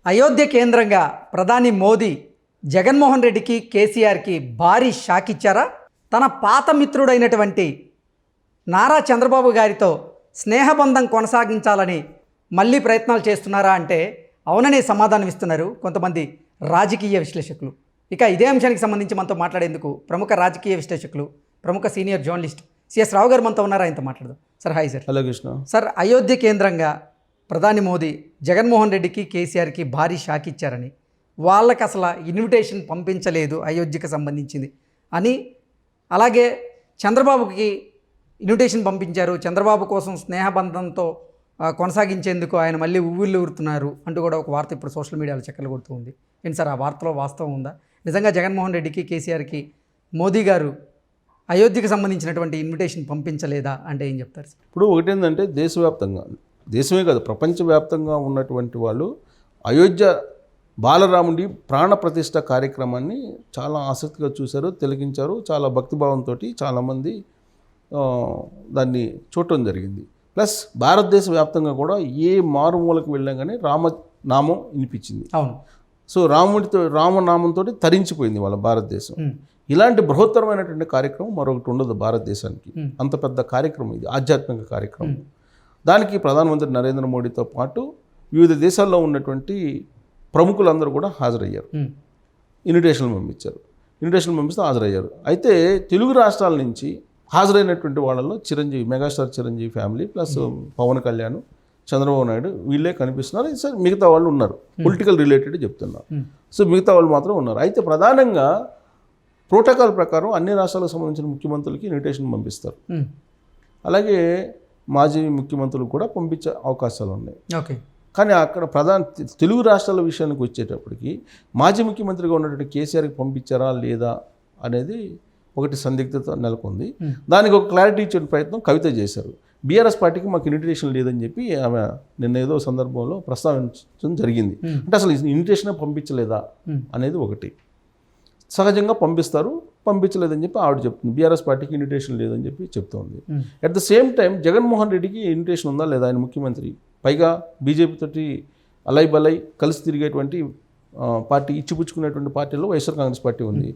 అయోధ్య కేంద్రంగా ప్రధాని మోదీ జగన్మోహన్ రెడ్డికి కేసీఆర్కి భారీ షాక్ ఇచ్చారా? తన పాత మిత్రుడైనటువంటి నారా చంద్రబాబు గారితో స్నేహబంధం కొనసాగించాలని మళ్ళీ ప్రయత్నాలు చేస్తున్నారా అంటే అవుననే సమాధానం ఇస్తున్నారు కొంతమంది రాజకీయ విశ్లేషకులు. ఇక ఇదే అంశానికి సంబంధించి మనతో మాట్లాడేందుకు ప్రముఖ రాజకీయ విశ్లేషకులు, ప్రముఖ సీనియర్ జర్నలిస్ట్ సిఎస్ రావు గారు మనతో ఉన్నారా? ఆయనతో మాట్లాడదాం. Sir hi sir. Hello Krishna. Sir, Ayodhya కేంద్రంగా ప్రధాని మోదీ జగన్మోహన్ రెడ్డికి కేసీఆర్కి భారీ షాక్ ఇచ్చారని, వాళ్ళకి అసలు ఇన్విటేషన్ పంపించలేదు అయోధ్యకు సంబంధించింది అని, అలాగే చంద్రబాబుకి ఇన్విటేషన్ పంపించారు, చంద్రబాబు కోసం స్నేహబంధంతో కొనసాగించేందుకు ఆయన మళ్ళీ ఉవ్విళ్ళు ఊరుతున్నారు అంటూ కూడా ఒక వార్త ఇప్పుడు సోషల్ మీడియాలో చక్కలు కొడుతూ ఉంది. ఏంటి సార్, ఆ వార్తలో వాస్తవం ఉందా? నిజంగా జగన్మోహన్ రెడ్డికి కేసీఆర్కి మోదీ గారు అయోధ్యకు సంబంధించినటువంటి ఇన్విటేషన్ పంపించలేదా అంటే ఏం చెప్తారు సార్? ఇప్పుడు ఒకటేంటంటే దేశవ్యాప్తంగా, దేశమే కాదు ప్రపంచవ్యాప్తంగా ఉన్నటువంటి వాళ్ళు అయోధ్య బాలరాముడి ప్రాణ ప్రతిష్ఠ కార్యక్రమాన్ని చాలా ఆసక్తిగా చూశారు, తిలకించారు. చాలా భక్తిభావంతో చాలామంది దాన్ని చూడటం జరిగింది. ప్లస్ భారతదేశ వ్యాప్తంగా కూడా ఏ మారుమూలకు వెళ్ళాం కానీ రామనామం వినిపించింది. అవును. సో రామనామంతో తరించిపోయింది వాళ్ళ భారతదేశం. ఇలాంటి బృహత్తరమైనటువంటి కార్యక్రమం మరొకటి ఉండదు భారతదేశానికి. అంత పెద్ద కార్యక్రమం ఇది, ఆధ్యాత్మిక కార్యక్రమం. దానికి ప్రధానమంత్రి నరేంద్ర మోడీతో పాటు వివిధ దేశాల్లో ఉన్నటువంటి ప్రముఖులందరూ కూడా హాజరయ్యారు. ఇన్విటేషన్లు పంపించారు. ఇన్విటేషన్లు పంపిస్తే హాజరయ్యారు. అయితే తెలుగు రాష్ట్రాల నుంచి హాజరైనటువంటి వాళ్ళలో Chiranjeevi, megastar Chiranjeevi family plus Pawan Kalyan, Chandrababu Naidu వీళ్ళే కనిపిస్తున్నారు. సార్ మిగతా వాళ్ళు ఉన్నారు, పొలిటికల్ రిలేటెడ్ చెప్తున్నారు. సో మిగతా వాళ్ళు మాత్రం ఉన్నారు. అయితే ప్రధానంగా ప్రోటోకాల్ ప్రకారం అన్ని రాష్ట్రాలకు సంబంధించిన ముఖ్యమంత్రులకి ఇన్విటేషన్ పంపిస్తారు. అలాగే మాజీ ముఖ్యమంత్రులు కూడా పంపించే అవకాశాలు ఉన్నాయి. ఓకే. కానీ అక్కడ తెలుగు రాష్ట్రాల విషయానికి వచ్చేటప్పటికి మాజీ ముఖ్యమంత్రిగా ఉన్నటువంటి కేసీఆర్కి పంపించారా లేదా అనేది ఒకటి సందిగ్ధత నెలకొంది. దానికి ఒక క్లారిటీ ఇచ్చే ప్రయత్నం కవిత చేశారు. బీఆర్ఎస్ పార్టీకి మాకు ఇన్విటేషన్ లేదని చెప్పి ఆమె నిన్న ఏదో సందర్భంలో ప్రస్తావించడం జరిగింది. అంటే అసలు ఇన్విటేషన్ పంపించలేదా అనేది ఒకటి. సహజంగా పంపిస్తారు, పంపించలేదని చెప్పి ఆవిడ చెప్తుంది. బీఆర్ఎస్ పార్టీకి ఇన్విటేషన్ లేదని చెప్పి చెప్తోంది. At the same time Jaganmohan రెడ్డికి ఇన్విటేషన్ ఉందా లేదా? ఆయన ముఖ్యమంత్రి, పైగా బీజేపీ తోటి అలై బలై కలిసి తిరిగేటువంటి పార్టీ, ఇచ్చిపుచ్చుకునేటువంటి పార్టీలో వైఎస్ఆర్ కాంగ్రెస్ పార్టీ ఉంది.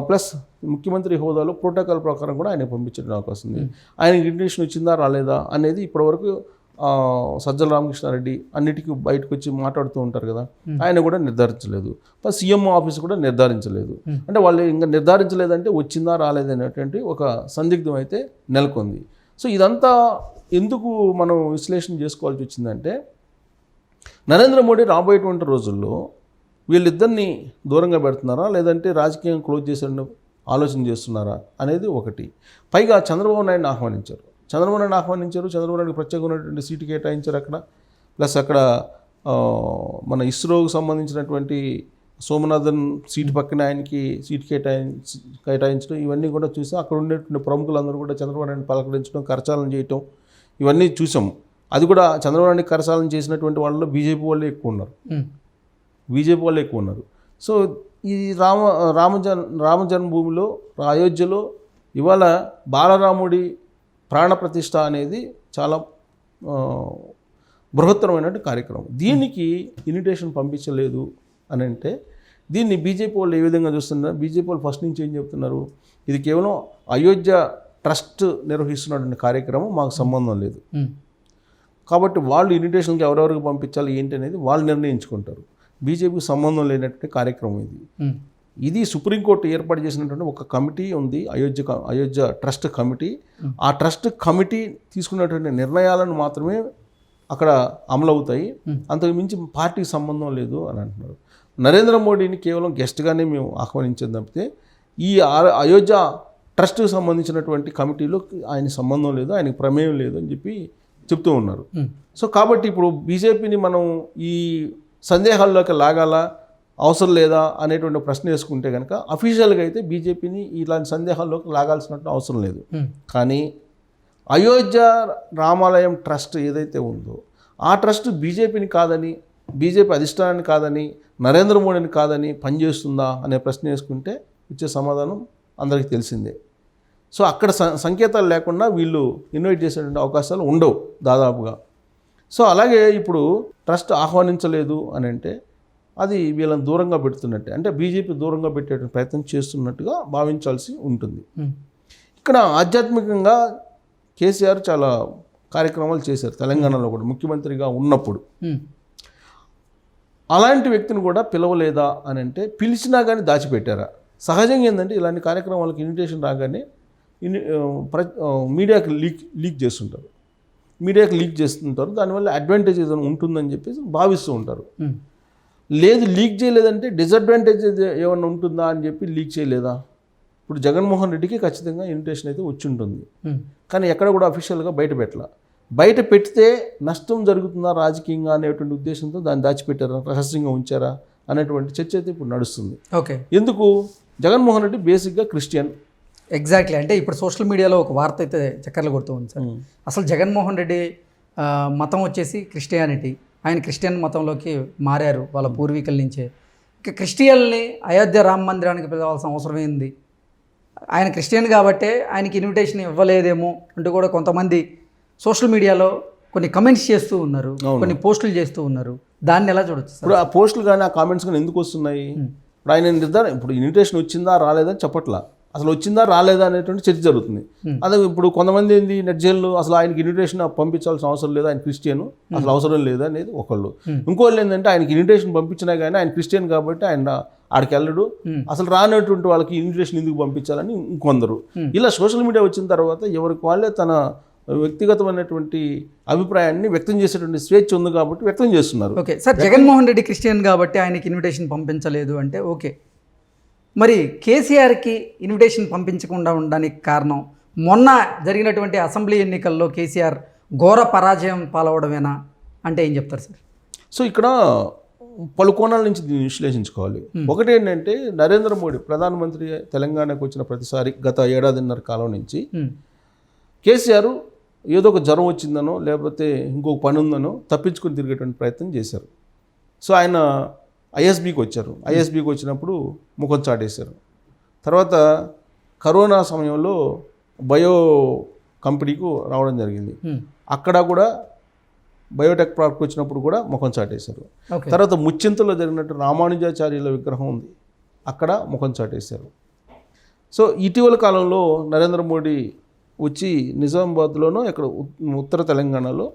ప్లస్ ముఖ్యమంత్రి హోదాలో ప్రోటోకాల్ ప్రకారం కూడా ఆయన పంపించడం అవకాశం ఉంది. ఆయనకి ఇన్విటేషన్ వచ్చిందా రాలేదా అనేది ఇప్పటివరకు సజ్జల రామకృష్ణారెడ్డి అన్నిటికీ బయటకు వచ్చి మాట్లాడుతూ ఉంటారు కదా, ఆయన కూడా నిర్ధారించలేదు. ప్లస్ సీఎం ఆఫీస్ కూడా నిర్ధారించలేదు. అంటే వాళ్ళు ఇంకా నిర్ధారించలేదంటే వచ్చిందా రాలేదనేటువంటి ఒక సందిగ్ధం అయితే నెలకొంది. సో ఇదంతా ఎందుకు మనం విశ్లేషణ చేసుకోవాల్సి వచ్చిందంటే, నరేంద్ర మోడీ రాబోయేటువంటి రోజుల్లో వీళ్ళిద్దరిని దూరంగా పెడుతున్నారా లేదంటే రాజకీయం క్లోజ్ చేసే ఆలోచన చేస్తున్నారా అనేది ఒకటి. పైగా చంద్రబాబు నాయుడిని ఆహ్వానించారు. చంద్రబాబు నాయుడుకి ప్రత్యేకమైనటువంటి సీటు కేటాయించారు అక్కడ. ప్లస్ అక్కడ మన ఇస్రోకు సంబంధించినటువంటి సోమనాథన్ సీటు పక్కన ఆయనకి సీటు కేటాయించడం, ఇవన్నీ కూడా చూసాం. అక్కడ ఉండేటువంటి ప్రముఖులందరూ కూడా చంద్రబాబు నాయుడిని పలకరించడం, కరచాలన చేయటం, ఇవన్నీ చూసాము. అది కూడా చంద్రబాబు నాయుడిని కరచాలన చేసినటువంటి వాళ్ళలో బీజేపీ వాళ్ళే ఎక్కువ ఉన్నారు. సో ఈ రామ జన్మభూమిలో, అయోధ్యలో ఇవాళ బాలరాముడి ప్రాణప్రతిష్ఠ అనేది చాలా బృహత్తరమైనటువంటి కార్యక్రమం. దీనికి ఇన్విటేషన్ పంపించలేదు అని అంటే దీన్ని బీజేపీ వాళ్ళు ఏ విధంగా చూస్తున్నారు? బీజేపీ వాళ్ళు ఫస్ట్ నుంచి ఏం చెప్తున్నారు? ఇది కేవలం అయోధ్య ట్రస్ట్ నిర్వహిస్తున్నటువంటి కార్యక్రమం, మాకు సంబంధం లేదు. కాబట్టి వాళ్ళు ఇన్విటేషన్కి ఎవరెవరికి పంపించాలి ఏంటి అనేది వాళ్ళు నిర్ణయించుకుంటారు. బీజేపీకి సంబంధం లేనటువంటి కార్యక్రమం ఇది సుప్రీంకోర్టు ఏర్పాటు చేసినటువంటి ఒక కమిటీ ఉంది, అయోధ్య ట్రస్ట్ కమిటీ. ఆ ట్రస్ట్ కమిటీ తీసుకున్నటువంటి నిర్ణయాలను మాత్రమే అక్కడ అమలవుతాయి, అంతకు మించి పార్టీకి సంబంధం లేదు అని అంటున్నారు. నరేంద్ర మోడీని కేవలం గెస్ట్గానే మేము ఆహ్వానించేది తప్పితే ఈ అయోధ్య ట్రస్ట్కి సంబంధించినటువంటి కమిటీలో ఆయన సంబంధం లేదు, ఆయనకి ప్రమేయం లేదు అని చెప్పి చెప్తూ ఉన్నారు. సో కాబట్టి ఇప్పుడు బీజేపీని మనం ఈ సందేహాల్లోకి లాగాలా, అవసరం లేదా అనేటువంటి ప్రశ్న వేసుకుంటే కనుక అఫీషియల్గా అయితే బీజేపీని ఇలాంటి సందేహాల్లోకి లాగాల్సినట్టు అవసరం లేదు. కానీ అయోధ్య రామాలయం ట్రస్ట్ ఏదైతే ఉందో ఆ ట్రస్ట్ బీజేపీని కాదని, బీజేపీ అధిష్టానాన్ని కాదని, నరేంద్ర మోడీని కాదని పనిచేస్తుందా అనే ప్రశ్న వేసుకుంటే ఇచ్చే సమాధానం అందరికీ తెలిసిందే. సో అక్కడ సంకేతాలు లేకుండా వీళ్ళు ఇన్వైట్ చేసేటువంటి అవకాశాలు ఉండవు దాదాపుగా. సో అలాగే ఇప్పుడు ట్రస్ట్ ఆహ్వానించలేదు అని అంటే అది వీళ్ళని దూరంగా పెడుతున్నట్టే, అంటే బీజేపీ దూరంగా పెట్టే ప్రయత్నం చేస్తున్నట్టుగా భావించాల్సి ఉంటుంది. ఇక్కడ ఆధ్యాత్మికంగా కేసీఆర్ చాలా కార్యక్రమాలు చేశారు తెలంగాణలో కూడా ముఖ్యమంత్రిగా ఉన్నప్పుడు. అలాంటి వ్యక్తిని కూడా పిలవలేదా అని అంటే పిలిచినా కానీ దాచిపెట్టారా? సహజంగా ఏంటంటే ఇలాంటి కార్యక్రమాలకు ఇన్విటేషన్ రాగానే మీడియాకి లీక్ చేస్తుంటారు, దానివల్ల అడ్వాంటేజ్ ఏదైనా ఉంటుందని చెప్పేసి భావిస్తూ ఉంటారు. లేదు లీక్ చేయలేదంటే డిసడ్వాంటేజ్ ఏమైనా ఉంటుందా అని చెప్పి లీక్ చేయలేదా? ఇప్పుడు జగన్మోహన్ రెడ్డికి ఖచ్చితంగా ఇన్విటేషన్ అయితే వచ్చి ఉంటుంది, కానీ ఎక్కడ కూడా అఫీషియల్గా బయట పెడితే నష్టం జరుగుతుందా రాజకీయంగా అనేటువంటి ఉద్దేశంతో దాన్ని దాచిపెట్టారా, రహస్యంగా ఉంచారా అనేటువంటి చర్చ అయితే ఇప్పుడు నడుస్తుంది. ఓకే, ఎందుకు? జగన్మోహన్ రెడ్డి బేసిక్గా క్రిస్టియన్. ఎగ్జాక్ట్లీ, అంటే ఇప్పుడు సోషల్ మీడియాలో ఒక వార్త అయితే చక్కర్లు కొడుతూ ఉంది సార్. అసలు జగన్మోహన్ రెడ్డి మతం వచ్చేసి క్రిస్టియానిటీ, ఆయన క్రిస్టియన్ మతంలోకి మారారు వాళ్ళ పూర్వీకుల నుంచే. ఇక క్రిస్టియన్ని అయోధ్య రామ మందిరానికి పిలవాల్సిన అవసరం ఏంది? ఆయన క్రిస్టియన్ కాబట్టే ఆయనకి ఇన్విటేషన్ ఇవ్వలేదేమో అంటూ కూడా కొంతమంది సోషల్ మీడియాలో కొన్ని కమెంట్స్ చేస్తూ ఉన్నారు, కొన్ని పోస్టులు చేస్తూ ఉన్నారు. దాన్ని ఎలా చూడొచ్చు సార్? ఇప్పుడు ఆ పోస్టులు కానీ ఆ కామెంట్స్ కానీ ఎందుకు వస్తున్నాయి? ఇప్పుడు ఆయన ఇప్పుడు ఇన్విటేషన్ వచ్చిందా రాలేదని చెప్పట్లా, అసలు వచ్చిందా రాలేదా అనేటువంటి చర్చ జరుగుతుంది. అదే ఇప్పుడు కొంతమంది ఏంది నెట్జైల్లో అసలు ఆయనకి ఇన్విటేషన్ పంపించాల్సిన అవసరం లేదు, ఆయన క్రిస్టియన్, అసలు అవసరం లేదు అనేది ఒకళ్ళు. ఇంకోళ్ళు ఏంటంటే ఆయనకి ఇన్విటేషన్ పంపించినా కానీ ఆయన క్రిస్టియన్ కాబట్టి ఆయన ఆడికి వెళ్ళడు, అసలు రానటువంటి వాళ్ళకి ఇన్విటేషన్ ఎందుకు పంపించాలని ఇంకొందరు. ఇలా సోషల్ మీడియా వచ్చిన తర్వాత ఎవరికి వాళ్ళే తన వ్యక్తిగతమైనటువంటి అభిప్రాయాన్ని వ్యక్తం చేసేటువంటి స్వేచ్ఛ ఉంది కాబట్టి వ్యక్తం చేస్తున్నారు. Okay sir, Jaganmohan Reddy Christian కాబట్టి ఆయనకి ఇన్విటేషన్ పంపించలేదు అంటే ఓకే, మరి కేసీఆర్కి ఇన్విటేషన్ పంపించకుండా ఉండడానికి కారణం మొన్న జరిగినటువంటి అసెంబ్లీ ఎన్నికల్లో కేసీఆర్ ఘోర పరాజయం పాలవడమేనా అంటే ఏం చెప్తారు సార్? సో ఇక్కడ పలు కోణాల నుంచి దీన్ని విశ్లేషించుకోవాలి. ఒకటి ఏంటంటే నరేంద్ర మోడీ ప్రధానమంత్రి తెలంగాణకు వచ్చిన ప్రతిసారి గత 1.5 ఏళ్ల కాలం నుంచి కేసీఆర్ ఏదో ఒక జ్వరం వచ్చిందనో లేకపోతే ఇంకొక పని ఉందనో తప్పించుకొని తిరిగేటువంటి ప్రయత్నం చేశారు. సో ఆయన ఐఎస్బీకి వచ్చారు, ఐఎస్బీకి వచ్చినప్పుడు ముఖం చాటేశారు. తర్వాత కరోనా సమయంలో బయో కంపెనీకు రావడం జరిగింది, అక్కడ కూడా బయోటెక్ ప్రాడక్ట్ వచ్చినప్పుడు కూడా ముఖం చాటేశారు. తర్వాత ముచ్చింతలో జరిగినట్టు రామానుజాచార్యుల విగ్రహం ఉంది, అక్కడ ముఖం చాటేశారు. సో ఇటీవల కాలంలో నరేంద్ర మోడీ వచ్చి నిజామాబాద్లోనో ఇక్కడ ఉత్తర తెలంగాణలో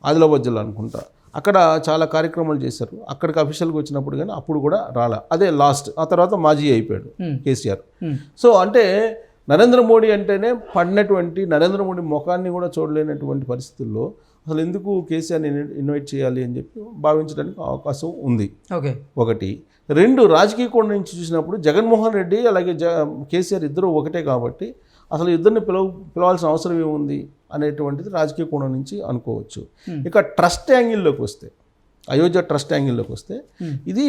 ఆదిలాబాద్ జిల్లా అనుకుంటా, అక్కడ చాలా కార్యక్రమాలు చేశారు. అక్కడికి అఫీషియల్గా వచ్చినప్పుడు కానీ అప్పుడు కూడా రాలే, అదే లాస్ట్. ఆ తర్వాత మాజీ అయిపోయాడు కేసీఆర్. సో అంటే నరేంద్ర మోడీ అంటేనే పడినటువంటి నరేంద్ర మోడీ ముఖాన్ని కూడా చూడలేనటువంటి పరిస్థితుల్లో అసలు ఎందుకు కేసీఆర్ని ఇన్వైట్ చేయాలి అని చెప్పి భావించడానికి అవకాశం ఉంది. ఒకటి. రెండు, రాజకీయ కోణం నుంచి చూసినప్పుడు జగన్మోహన్ రెడ్డి అలాగే కేసీఆర్ ఇద్దరు ఒకటే కాబట్టి అసలు ఇద్దరిని పిలవాల్సిన అవసరం ఏముంది అనేటువంటిది రాజకీయ కోణం నుంచి అనుకోవచ్చు. ఇక ట్రస్ట్ యాంగిల్లోకి వస్తే, అయోధ్య ట్రస్ట్ యాంగిల్లోకి వస్తే, ఇది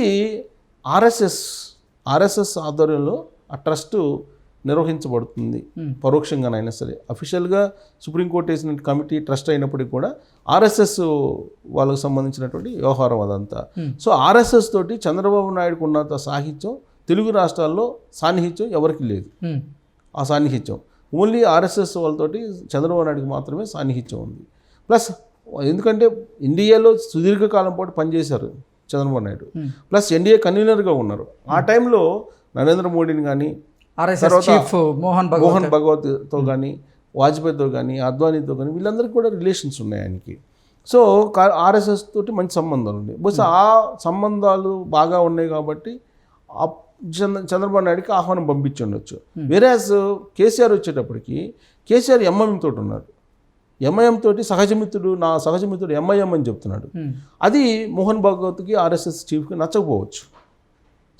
ఆర్ఎస్ఎస్ ఆధ్వర్యంలో ఆ ట్రస్ట్ నిర్వహించబడుతుంది పరోక్షంగానైనా సరే. అఫీషియల్గా సుప్రీంకోర్టు వేసిన కమిటీ ట్రస్ట్ అయినప్పటికీ కూడా ఆర్ఎస్ఎస్ వాళ్ళకు సంబంధించినటువంటి వ్యవహారం అదంతా. సో ఆర్ఎస్ఎస్ తోటి చంద్రబాబు నాయుడుకు ఉన్నంత సాహిత్యం తెలుగు రాష్ట్రాల్లో సాన్నిహిత్యం ఎవరికి లేదు. ఆ సాన్నిహిత్యం ఓన్లీ ఆర్ఎస్ఎస్ వాళ్ళతోటి చంద్రబాబు నాయుడుకి మాత్రమే సాన్నిహిత్యం ఉంది. ప్లస్ ఎందుకంటే ఎన్డీఏలో సుదీర్ఘకాలం పాటు పనిచేశారు చంద్రబాబు నాయుడు, ప్లస్ ఎన్డీఏ కన్వీనర్గా ఉన్నారు. ఆ టైంలో నరేంద్ర మోడీని కానీ మోహన్ భగవత్తో కానీ వాజ్పేయితో కానీ అద్వానీతో కానీ వీళ్ళందరికీ కూడా రిలేషన్స్ ఉన్నాయి ఆయనకి. సో ఆర్ఎస్ఎస్ తోటి మంచి సంబంధాలు ఉన్నాయి. బహుశా ఆ సంబంధాలు బాగా ఉన్నాయి కాబట్టి చంద్రబాబు నాయుడుకి ఆహ్వానం పంపించి ఉండొచ్చు. వేరేస్ కేసీఆర్ వచ్చేటప్పటికి కేసీఆర్ ఎంఐఎం తోటి ఉన్నాడు, ఎంఐఎం తోటి నా సహజమిత్రుడు ఎంఐఎం అని చెప్తున్నాడు. అది మోహన్ భగవత్కి ఆర్ఎస్ఎస్ చీఫ్కి నచ్చకపోవచ్చు.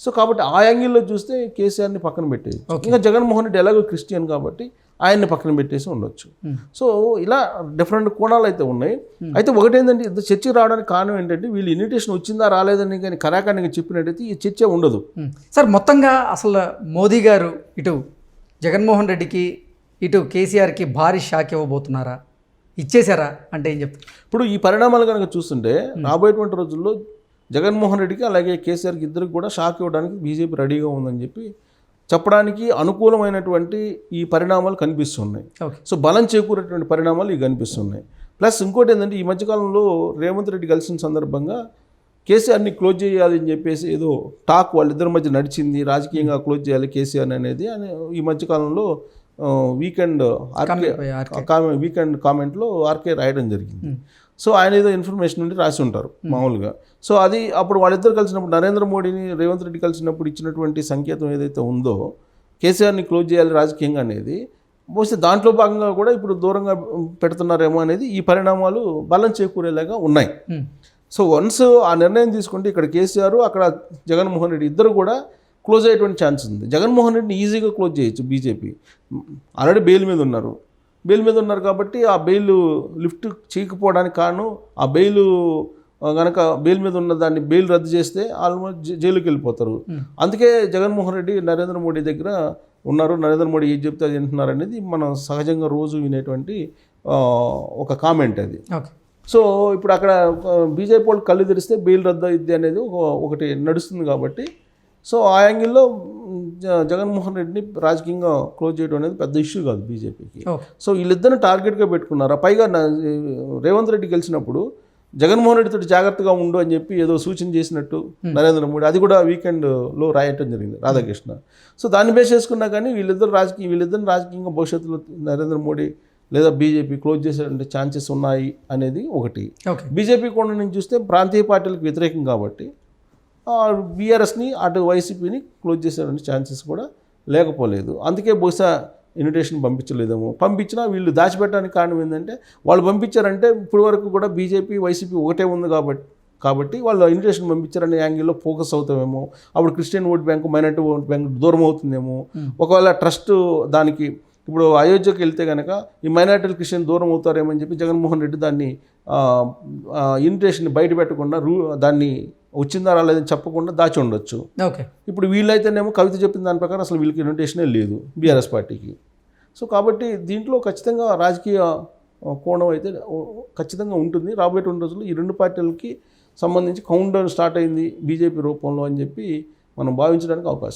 సో కాబట్టి ఆ యాంగిల్లో చూస్తే కేసీఆర్ని పక్కన పెట్టేది. ఇంకా జగన్మోహన్ రెడ్డి ఎలాగో క్రిస్టియన్ కాబట్టి ఆయన్ని పక్కన పెట్టేసి ఉండొచ్చు. సో ఇలా డిఫరెంట్ కోణాలు అయితే ఉన్నాయి. అయితే ఒకటేంటంటే ఇంత చర్చ రావడానికి కారణం ఏంటంటే వీళ్ళు ఇన్విటేషన్ వచ్చిందా రాలేదని కానీ కరాఖండిగా చెప్పినట్టయితే ఈ చర్చ ఉండదు. సార్ మొత్తంగా అసలు మోదీ గారు ఇటు జగన్మోహన్ రెడ్డికి ఇటు కేసీఆర్కి భారీ షాక్ ఇవ్వబోతున్నారా, ఇచ్చేశారా అంటే ఏం చెప్తారు? ఇప్పుడు ఈ పరిణామాలు కనుక చూస్తుంటే రాబోయేటువంటి రోజుల్లో జగన్మోహన్ రెడ్డికి అలాగే కేసీఆర్కి ఇద్దరికి కూడా షాక్ ఇవ్వడానికి బీజేపీ రెడీగా ఉందని చెప్పడానికి అనుకూలమైనటువంటి ఈ పరిణామాలు కనిపిస్తున్నాయి. సో బలం చేకూరేటువంటి పరిణామాలు ఇవి కనిపిస్తున్నాయి. ప్లస్ ఇంకోటి ఏంటంటే ఈ మధ్యకాలంలో రేవంత్ రెడ్డి కలిసిన సందర్భంగా కేసీఆర్ని క్లోజ్ చేయాలి అని చెప్పేసి ఏదో టాక్ వాళ్ళిద్దరి మధ్య నడిచింది, రాజకీయంగా క్లోజ్ చేయాలి కేసీఆర్ అనేది అని ఈ మధ్యకాలంలో వీకెండ్ కామెంట్లో ఆర్కే రాయడం జరిగింది. సో ఆయన ఏదో ఇన్ఫర్మేషన్ నుండి రాసి ఉంటారు మామూలుగా. సో అది అప్పుడు వాళ్ళిద్దరు కలిసినప్పుడు నరేంద్ర మోడీని రేవంత్ రెడ్డి కలిసినప్పుడు ఇచ్చినటువంటి సంకేతం ఏదైతే ఉందో కేసీఆర్ని క్లోజ్ చేయాలి రాజకీయంగా అనేది, బహుశా దాంట్లో భాగంగా కూడా ఇప్పుడు దూరంగా పెడుతున్నారేమో అనేది ఈ పరిణామాలు బలం చేకూరేలాగా ఉన్నాయి. సో వన్స్ ఆ నిర్ణయం తీసుకుంటే ఇక్కడ కేసీఆర్ అక్కడ జగన్మోహన్ రెడ్డి ఇద్దరు కూడా క్లోజ్ అయ్యేటువంటి ఛాన్స్ ఉంది. జగన్మోహన్ రెడ్డిని ఈజీగా క్లోజ్ చేయొచ్చు బీజేపీ. ఆల్రెడీ బెయిల్ మీద ఉన్నారు కాబట్టి ఆ బెయిల్ లిఫ్ట్ చేయకపోవడానికి కారణం ఆ బెయిల్ కనుక బెయిల్ మీద ఉన్న దాన్ని బెయిల్ రద్దు చేస్తే ఆల్మోస్ట్ జైలుకి వెళ్ళిపోతారు. అందుకే జగన్మోహన్ రెడ్డి నరేంద్ర మోడీ దగ్గర ఉన్నారు. నరేంద్ర మోడీ ఏం చెప్తే అది వింటున్నారు అనేది మనం సహజంగా రోజు వినేటువంటి ఒక కామెంట్ అది. సో ఇప్పుడు అక్కడ బీజేపీ వాళ్ళు కళ్ళు తెరిస్తే బెయిల్ రద్దు అయింది అనేది ఒకటి నడుస్తుంది కాబట్టి సో ఆ యాంగిల్లో జగన్మోహన్ రెడ్డిని రాజకీయంగా క్లోజ్ చేయడం అనేది పెద్ద ఇష్యూ కాదు బీజేపీకి. సో వీళ్ళిద్దరిని టార్గెట్గా పెట్టుకున్నారు. పైగా రేవంత్ రెడ్డి గెలిచినప్పుడు జగన్మోహన్ రెడ్డితో జాగ్రత్తగా ఉండు అని చెప్పి ఏదో సూచన చేసినట్టు నరేంద్ర మోడీ అది కూడా వీకెండ్లో రాయటం జరిగింది రాధాకృష్ణ. సో దాన్ని బేస్ చేసుకున్నా కానీ వీళ్ళిద్దరిని రాజకీయంగా భవిష్యత్తులో నరేంద్ర మోడీ లేదా బీజేపీ క్లోజ్ చేసేటువంటి ఛాన్సెస్ ఉన్నాయి అనేది ఒకటి. బీజేపీ కోణం నుంచి చూస్తే ప్రాంతీయ పార్టీలకు వ్యతిరేకం కాబట్టి బీఆర్ఎస్ని అటు వైసీపీని క్లోజ్ చేసేటువంటి ఛాన్సెస్ కూడా లేకపోలేదు. అందుకే బహుశా ఇన్విటేషన్ పంపించలేదేమో. పంపించినా వీళ్ళు దాచిపెట్టడానికి కారణం ఏంటంటే వాళ్ళు పంపించారంటే ఇప్పటి వరకు కూడా బీజేపీ వైసీపీ ఒకటే ఉంది కాబట్టి వాళ్ళు ఇన్విటేషన్ పంపించారనే యాంగిల్లో ఫోకస్ అవుతామేమో. అప్పుడు Christian vote bank minority vote bank దూరం అవుతుందేమో. ఒకవేళ ట్రస్ట్ దానికి ఇప్పుడు అయోధ్యకి వెళ్తే కనుక ఈ మైనారిటీ క్రిస్టియన్ దూరం అవుతారేమని చెప్పి జగన్మోహన్ రెడ్డి దాన్ని ఇన్విటేషన్ బయట పెట్టకుండా దాన్ని వచ్చిందా రాలేదని చెప్పకుండా దాచి ఉండొచ్చు. ఇప్పుడు వీళ్ళైతేనేమో కవిత చెప్పిన దాని ప్రకారం అసలు వీళ్ళకి ఇన్విటేషనే లేదు బీఆర్ఎస్ పార్టీకి. సో కాబట్టి దీంట్లో ఖచ్చితంగా రాజకీయ కోణం అయితే ఖచ్చితంగా ఉంటుంది. రాబోయేటువంటి రోజుల్లో ఈ రెండు పార్టీలకి సంబంధించి కౌంట్ డౌన్ స్టార్ట్ అయింది బీజేపీ రూపంలో అని చెప్పి మనం భావించడానికి అవకాశం.